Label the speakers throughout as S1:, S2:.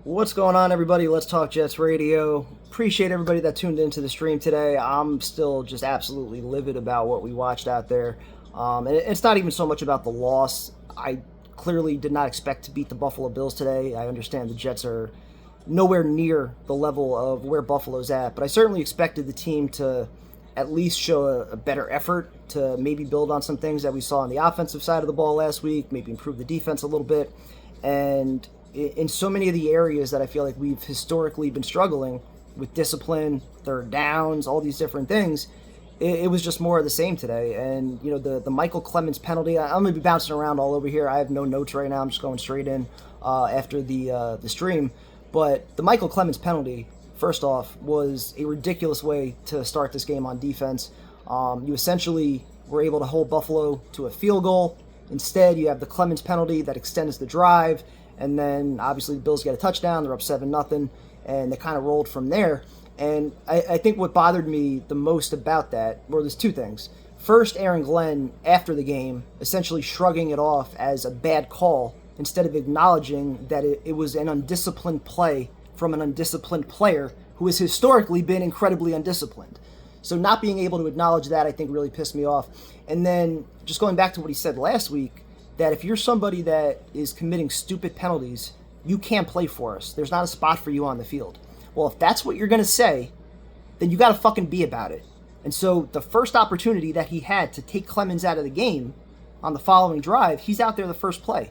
S1: What's going on, everybody? Let's Talk Jets Radio. Appreciate everybody that tuned into the stream today. I'm still just absolutely livid about what we watched out there. And it's not even so much about the loss. I clearly did not expect to beat the Buffalo Bills today. I understand the Jets are nowhere near the level of where Buffalo's at, but I certainly expected the team to at least show a better effort to maybe build on some things that we saw on the offensive side of the ball last week, maybe improve the defense a little bit. And in so many of the areas that I feel like we've historically been struggling with discipline, third downs, all these different things, it was just more of the same today. And, you know, the Michael Clemens penalty, I'm going to be bouncing around all over here. I have no notes right now. I'm just going straight in after the stream. But the Michael Clemens penalty, first off, was a ridiculous way to start this game on defense. You essentially were able to hold Buffalo to a field goal. Instead, you have the Clemens penalty that extends the drive. And then, obviously, the Bills get a touchdown. They're up 7-0, and they kind of rolled from there. And I think what bothered me the most about that, well, there's two things. First, Aaron Glenn, after the game, essentially shrugging it off as a bad call instead of acknowledging that it was an undisciplined play from an undisciplined player who has historically been incredibly undisciplined. So not being able to acknowledge that, I think, really pissed me off. And then, just going back to what he said last week, that if you're somebody that is committing stupid penalties, you can't play for us. There's not a spot for you on the field. Well, if that's what you're going to say, then you got to fucking be about it. And so the first opportunity that he had to take Clemens out of the game on the following drive, he's out there the first play.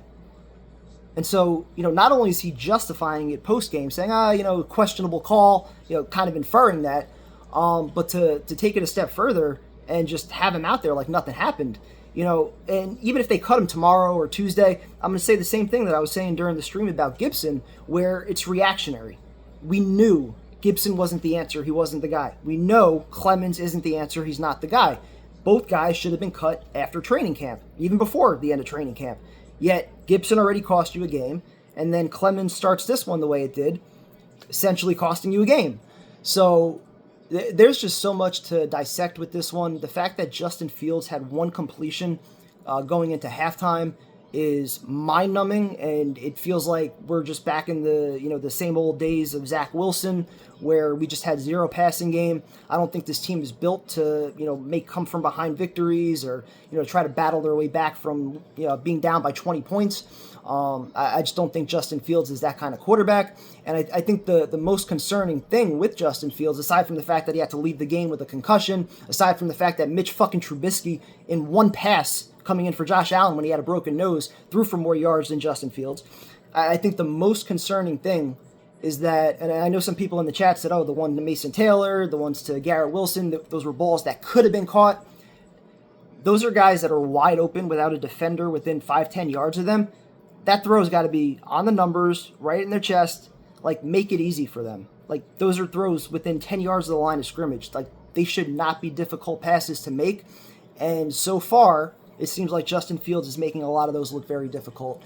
S1: And so, you know, not only is he justifying it post-game, saying, questionable call, kind of inferring that, but to take it a step further and just have him out there like nothing happened. And even if they cut him tomorrow or Tuesday, I'm going to say the same thing that I was saying during the stream about Gibson, where it's reactionary. We knew Gibson wasn't the answer. He wasn't the guy. We know Clemens isn't the answer. He's not the guy. Both guys should have been cut after training camp, even before the end of training camp. Yet Gibson already cost you a game, and then Clemens starts this one the way it did, essentially costing you a game. So there's just so much to dissect with this one. The fact that Justin Fields had one completion going into halftime is mind-numbing, and it feels like we're just back in the same old days of Zach Wilson, where we just had zero passing game. I don't think this team is built to make come from behind victories or try to battle their way back from being down by 20 points. I just don't think Justin Fields is that kind of quarterback. And I think the most concerning thing with Justin Fields, aside from the fact that he had to leave the game with a concussion, aside from the fact that Mitch fucking Trubisky, in one pass coming in for Josh Allen when he had a broken nose, threw for more yards than Justin Fields. I think the most concerning thing is that, and I know some people in the chat said, the one to Mason Taylor, the ones to Garrett Wilson, those were balls that could have been caught. Those are guys that are wide open without a defender within 5-10 yards of them. That throw's got to be on the numbers, right in their chest. Like, make it easy for them. Like, those are throws within 10 yards of the line of scrimmage. Like, they should not be difficult passes to make. And so far, it seems like Justin Fields is making a lot of those look very difficult.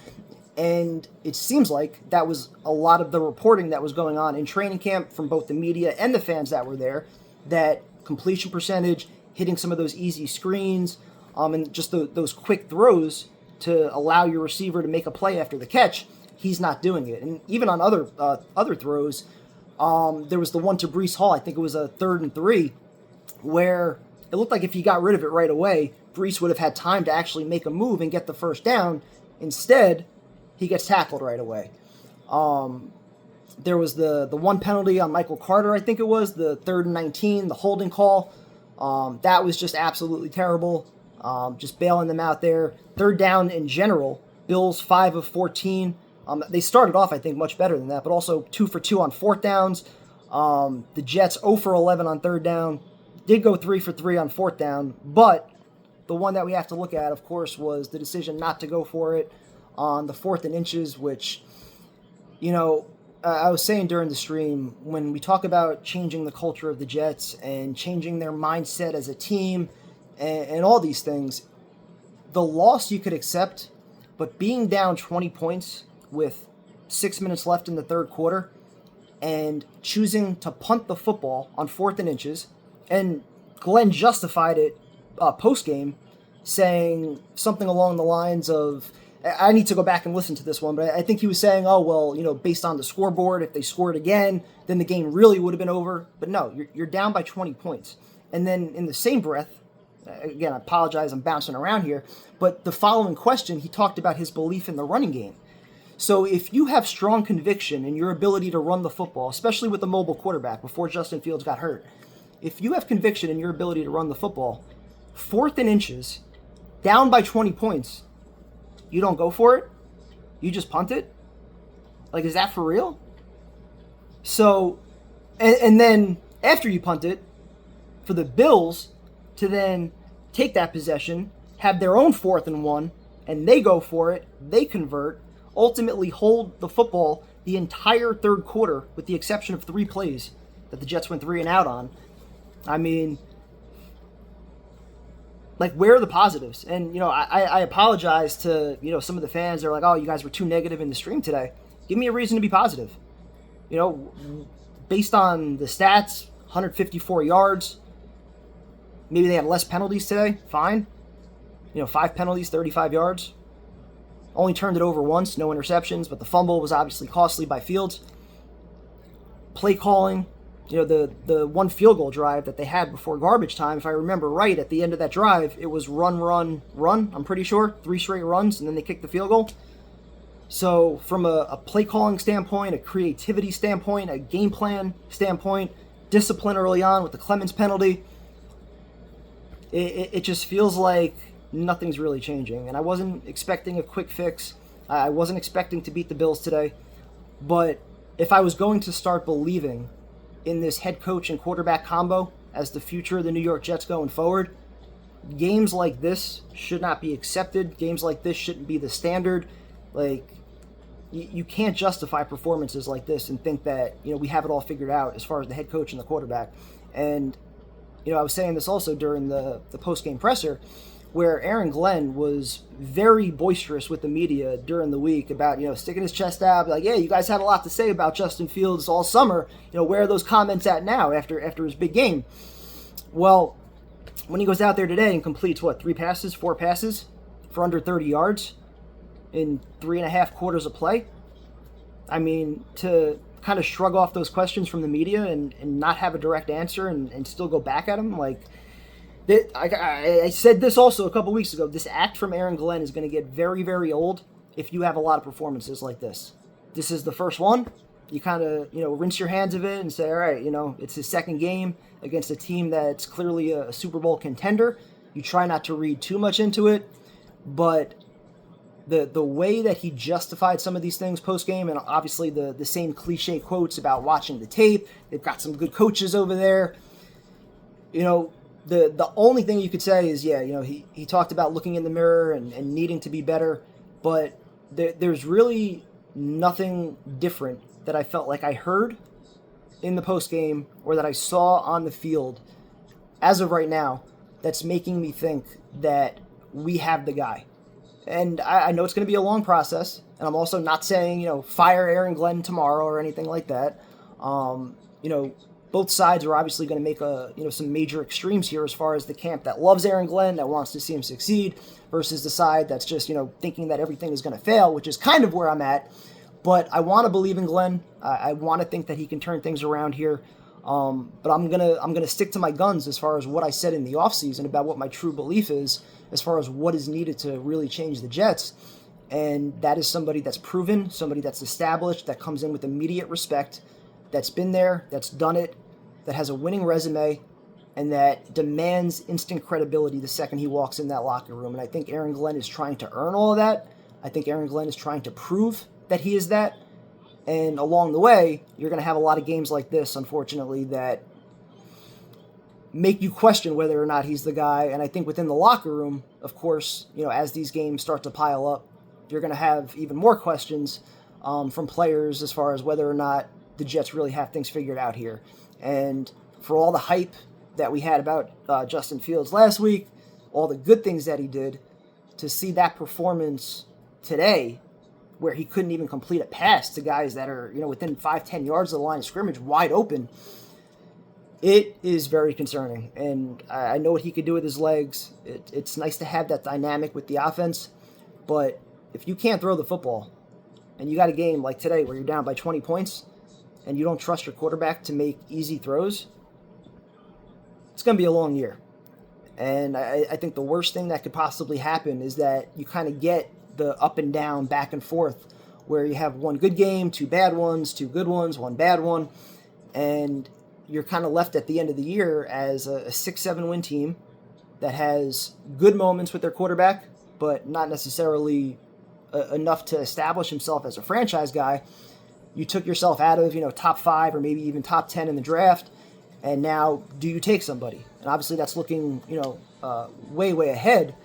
S1: And it seems like that was a lot of the reporting that was going on in training camp from both the media and the fans that were there, that completion percentage, hitting some of those easy screens, and just those quick throws to allow your receiver to make a play after the catch, he's not doing it. And even on other throws, there was the one to Breece Hall, I think it was a 3rd and 3, where it looked like if he got rid of it right away, Breece would have had time to actually make a move and get the first down. Instead, he gets tackled right away. There was the one penalty on Michael Carter, I think it was, the 3rd and 19, the holding call. That was just absolutely terrible. Just bailing them out there. 3rd down in general, Bills 5 of 14. They started off, I think, much better than that, but also 2 for 2 on 4th downs. The Jets 0 for 11 on 3rd down. Did go 3 for 3 on 4th down, but the one that we have to look at, of course, was the decision not to go for it on the 4th and inches, which, I was saying during the stream, when we talk about changing the culture of the Jets and changing their mindset as a team and all these things, the loss you could accept, but being down 20 points with 6 minutes left in the 3rd quarter and choosing to punt the football on 4th and inches, and Glenn justified it post-game, saying something along the lines of, I need to go back and listen to this one, but I think he was saying, oh, well, based on the scoreboard, if they scored again, then the game really would have been over. But no, you're down by 20 points. And then in the same breath, again, I apologize, I'm bouncing around here, but the following question, he talked about his belief in the running game. So if you have strong conviction in your ability to run the football, especially with a mobile quarterback before Justin Fields got hurt, if you have conviction in your ability to run the football, 4th and inches, down by 20 points, you don't go for it? You just punt it? Like, is that for real? So, and then after you punt it, for the Bills to then take that possession, have their own 4th and 1, and they go for it, they convert, ultimately hold the football the entire third quarter, with the exception of 3 plays that the Jets went 3 and out on. I mean, like, where are the positives? And, I apologize to, some of the fans. They're like, oh, you guys were too negative in the stream today. Give me a reason to be positive. Based on the stats, 154 yards. Maybe they had less penalties today. Fine. 5 penalties, 35 yards. Only turned it over once, no interceptions, but the fumble was obviously costly by Fields. Play calling, the one field goal drive that they had before garbage time, if I remember right, at the end of that drive, it was run, I'm pretty sure. 3 straight runs, and then they kicked the field goal. So from a play calling standpoint, a creativity standpoint, a game plan standpoint, discipline early on with the Clemens penalty, it just feels like nothing's really changing. And I wasn't expecting a quick fix. I wasn't expecting to beat the Bills today. But if I was going to start believing in this head coach and quarterback combo as the future of the New York Jets going forward, games like this should not be accepted. Games like this shouldn't be the standard. Like, you can't justify performances like this and think that, we have it all figured out as far as the head coach and the quarterback. And, I was saying this also during the post-game presser, where Aaron Glenn was very boisterous with the media during the week about, sticking his chest out, like, yeah, you guys had a lot to say about Justin Fields all summer. Where are those comments at now after his big game? Well, when he goes out there today and completes, 4 passes for under 30 yards in 3.5 quarters of play, I mean, to kind of shrug off those questions from the media and not have a direct answer and still go back at him, like, I said this also a couple weeks ago. This act from Aaron Glenn is going to get very, very old if you have a lot of performances like this. This is the first one. You kind of, rinse your hands of it and say, all right, it's his second game against a team that's clearly a Super Bowl contender. You try not to read too much into it, but the way that he justified some of these things post-game, and obviously the same cliche quotes about watching the tape, they've got some good coaches over there, The only thing you could say is, he talked about looking in the mirror and needing to be better, but there's really nothing different that I felt like I heard in the postgame or that I saw on the field as of right now that's making me think that we have the guy. And I know it's going to be a long process, and I'm also not saying, fire Aaron Glenn tomorrow or anything like that. Both sides are obviously going to make some major extremes here as far as the camp that loves Aaron Glenn, that wants to see him succeed, versus the side that's just, thinking that everything is going to fail, which is kind of where I'm at. But I want to believe in Glenn. I want to think that he can turn things around here. But I'm gonna stick to my guns as far as what I said in the offseason about what my true belief is as far as what is needed to really change the Jets. And that is somebody that's proven, somebody that's established, that comes in with immediate respect, that's been there, that's done it, that has a winning resume, and that demands instant credibility the second he walks in that locker room. And I think Aaron Glenn is trying to earn all of that. I think Aaron Glenn is trying to prove that he is that. And along the way, you're going to have a lot of games like this, unfortunately, that make you question whether or not he's the guy. And I think within the locker room, of course, as these games start to pile up, you're going to have even more questions from players as far as whether or not the Jets really have things figured out here. And for all the hype that we had about Justin Fields last week, all the good things that he did, to see that performance today where he couldn't even complete a pass to guys that are, within 5-10 yards of the line of scrimmage, wide open, it is very concerning. And I know what he could do with his legs. It's nice to have that dynamic with the offense, but if you can't throw the football and you got a game like today where you're down by 20 points and you don't trust your quarterback to make easy throws, it's going to be a long year. And I think the worst thing that could possibly happen is that you kind of get the up and down, back and forth, where you have one good game, two bad ones, two good ones, one bad one, and you're kind of left at the end of the year as a 6-7 win team that has good moments with their quarterback, but not necessarily enough to establish himself as a franchise guy. You took yourself out of, top 5 or maybe even top 10 in the draft, and now do you take somebody? And obviously that's looking, way, way ahead.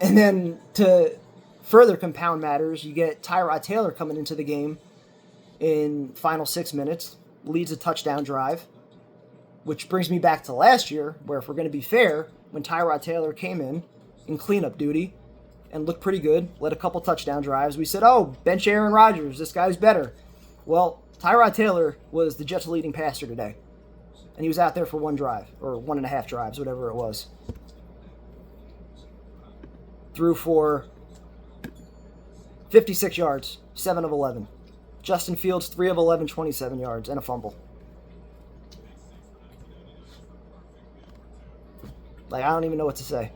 S1: And then to further compound matters, you get Tyrod Taylor coming into the game in final 6 minutes, leads a touchdown drive, which brings me back to last year, where if we're going to be fair, when Tyrod Taylor came in cleanup duty and looked pretty good, led a couple touchdown drives, we said, oh, bench Aaron Rodgers, this guy's better. Well, Tyrod Taylor was the Jets' leading passer today, and he was out there for one drive, or 1.5 drives, whatever it was. Threw for 56 yards, 7 of 11. Justin Fields, 3 of 11, 27 yards, and a fumble. I don't even know what to say.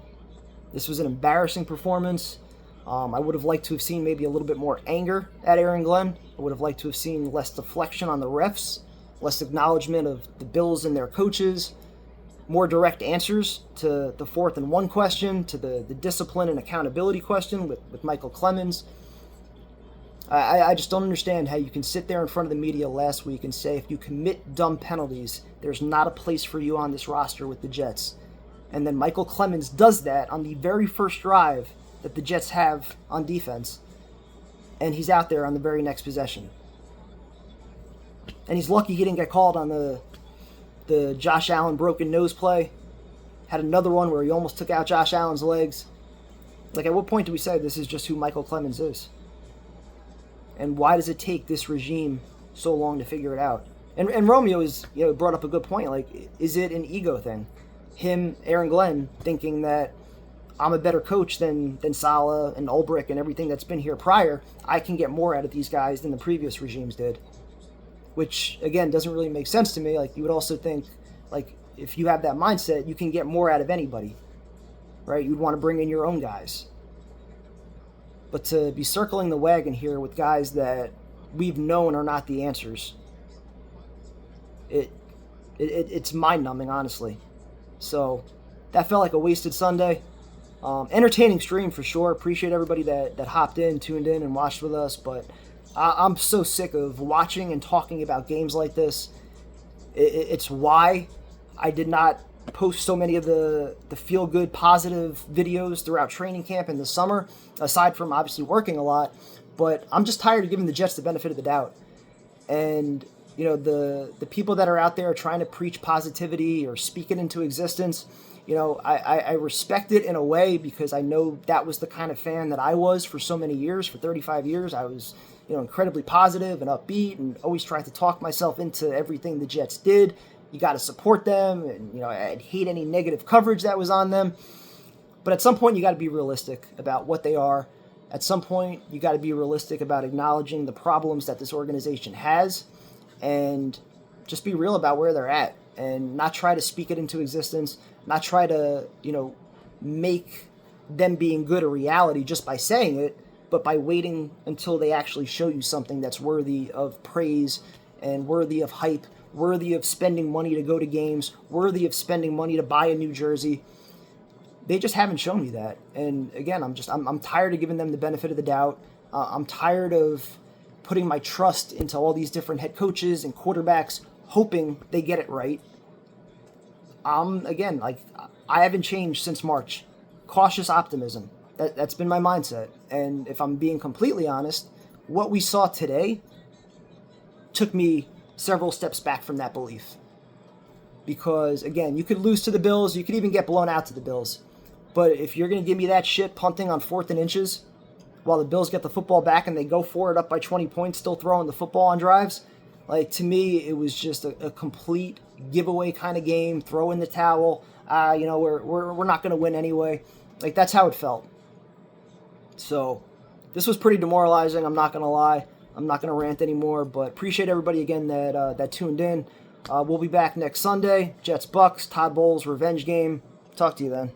S1: This was an embarrassing performance. I would have liked to have seen maybe a little bit more anger at Aaron Glenn. I would have liked to have seen less deflection on the refs, less acknowledgement of the Bills and their coaches, more direct answers to the 4th and 1 question, to the discipline and accountability question with Michael Clemens. I just don't understand how you can sit there in front of the media last week and say if you commit dumb penalties, there's not a place for you on this roster with the Jets. And then Michael Clemens does that on the very first drive that the Jets have on defense, and he's out there on the very next possession. And he's lucky he didn't get called on the Josh Allen broken nose play. Had another one where he almost took out Josh Allen's legs. At what point do we say this is just who Michael Clemens is? And why does it take this regime so long to figure it out? And Romeo is, brought up a good point. Is it an ego thing? Him, Aaron Glenn, thinking that I'm a better coach than Saleh and Ulbrich and everything that's been here prior. I can get more out of these guys than the previous regimes did. Which, again, doesn't really make sense to me. You would also think, if you have that mindset, you can get more out of anybody, right? You'd want to bring in your own guys. But to be circling the wagon here with guys that we've known are not the answers, it's mind-numbing, honestly. So that felt like a wasted Sunday. Entertaining stream for sure. Appreciate everybody that hopped in, tuned in, and watched with us. But I'm so sick of watching and talking about games like this. It's why I did not post so many of the feel-good, positive videos throughout training camp in the summer, aside from obviously working a lot. But I'm just tired of giving the Jets the benefit of the doubt. And, the people that are out there trying to preach positivity or speak it into existence, I respect it in a way because I know that was the kind of fan that I was for so many years. For 35 years, I was, incredibly positive and upbeat and always tried to talk myself into everything the Jets did. You got to support them, and I'd hate any negative coverage that was on them. But at some point, you got to be realistic about what they are. At some point, you got to be realistic about acknowledging the problems that this organization has, and just be real about where they're at, and not try to speak it into existence. Not try to, make them being good a reality just by saying it, but by waiting until they actually show you something that's worthy of praise and worthy of hype, worthy of spending money to go to games, worthy of spending money to buy a new jersey. They just haven't shown me that. And again, I'm tired of giving them the benefit of the doubt. I'm tired of putting my trust into all these different head coaches and quarterbacks, hoping they get it right. I haven't changed since March. Cautious optimism. That's been my mindset. And if I'm being completely honest, what we saw today took me several steps back from that belief. Because, again, you could lose to the Bills. You could even get blown out to the Bills. But if you're going to give me that shit punting on 4th and inches while the Bills get the football back and they go for it up by 20 points, still throwing the football on drives, to me, it was just a complete giveaway kind of game. Throw in the towel. We're not going to win anyway. That's how it felt. So this was pretty demoralizing. I'm not going to lie. I'm not going to rant anymore, but appreciate everybody again that tuned in. We'll be back next Sunday. Jets Bucks, Todd Bowles revenge game. Talk to you then.